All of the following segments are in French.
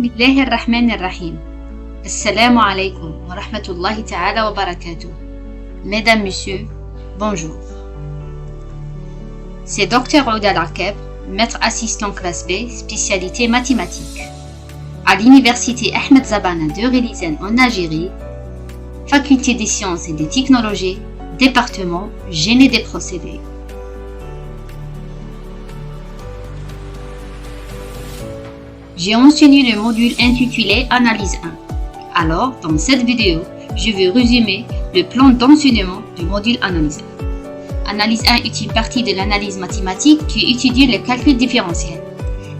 بسم الله الرحمن الرحيم. Assalamu alaikum wa rahmatullahi ta'ala wa barakatuh. Mesdames, Messieurs, bonjour. C'est Dr Ouda Al-Akeb, maître assistant classe B, spécialité mathématiques, à l'université Ahmed Zabana de Relizane en Algérie, faculté des sciences et des technologies, département génie des procédés. J'ai enseigné le module intitulé Analyse 1. Alors, dans cette vidéo, je vais résumer le plan d'enseignement du module Analyse 1. Analyse 1 est une partie de l'analyse mathématique qui étudie le calcul différentiel.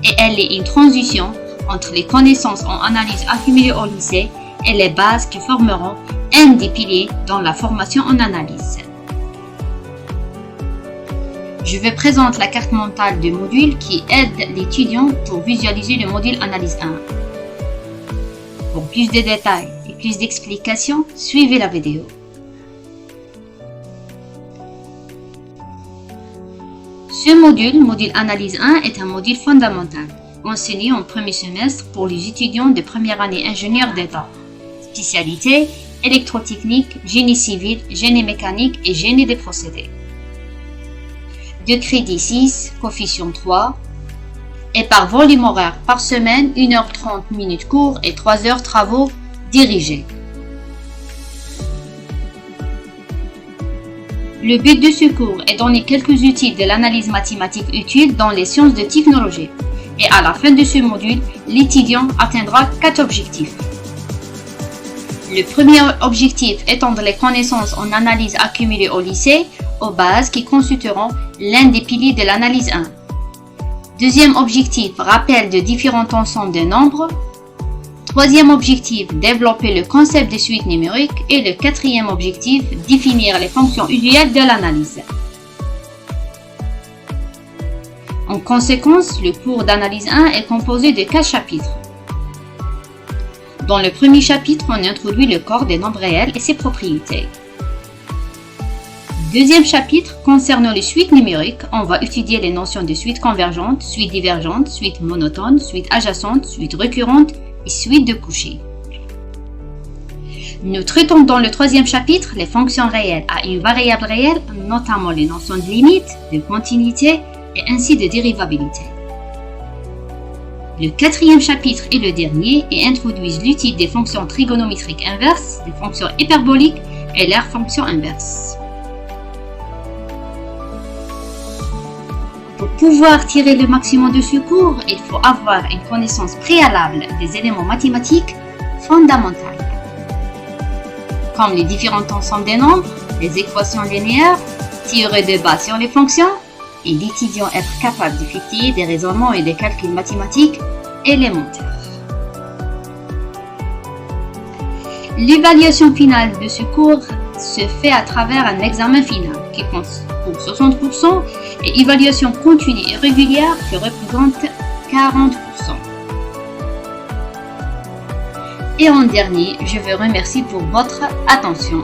Et elle est une transition entre les connaissances en analyse accumulées au lycée et les bases qui formeront un des piliers dans la formation en analyse. Je vais présenter la carte mentale du module qui aide l'étudiant pour visualiser le module Analyse 1. Pour plus de détails et plus d'explications, suivez la vidéo. Ce module Analyse 1, est un module fondamental, enseigné en premier semestre pour les étudiants de première année ingénieur d'État. Spécialité électrotechnique, génie civil, génie mécanique et génie des procédés. De crédit 6, coefficient 3, et par volume horaire par semaine, 1h30 minutes cours et 3 heures travaux dirigés. Le but de ce cours est donner quelques outils de l'analyse mathématique utiles dans les sciences de technologie. Et à la fin de ce module, l'étudiant atteindra 4 objectifs. Le premier objectif étendre les connaissances en analyse accumulées au lycée aux bases qui constitueront l'un des piliers de l'analyse 1. Deuxième objectif, rappel de différents ensembles de nombres. Troisième objectif, développer le concept de suite numérique. Et le quatrième objectif, définir les fonctions usuelles de l'analyse. En conséquence, le cours d'analyse 1 est composé de 4 chapitres. Dans le premier chapitre, on introduit le corps des nombres réels et ses propriétés. Deuxième chapitre, concernant les suites numériques, on va étudier les notions de suite convergente, suite divergente, suite monotone, suite adjacente, suite récurrente et suite de couchée. Nous traitons dans le troisième chapitre les fonctions réelles à une variable réelle, notamment les notions de limite, de continuité et ainsi de dérivabilité. Le quatrième chapitre est le dernier et introduit l'outil des fonctions trigonométriques inverses, des fonctions hyperboliques et leurs fonctions inverses. Pour pouvoir tirer le maximum de ce cours, il faut avoir une connaissance préalable des éléments mathématiques fondamentaux, comme les différents ensembles des nombres, les équations linéaires, théorie de base sur les fonctions, et l'étudiant être capable d'effectuer des raisonnements et des calculs mathématiques élémentaires. L'évaluation finale de ce cours se fait à travers un examen final qui compte pour 60% et évaluation continue et régulière qui représente 40%. Et en dernier, je vous remercie pour votre attention.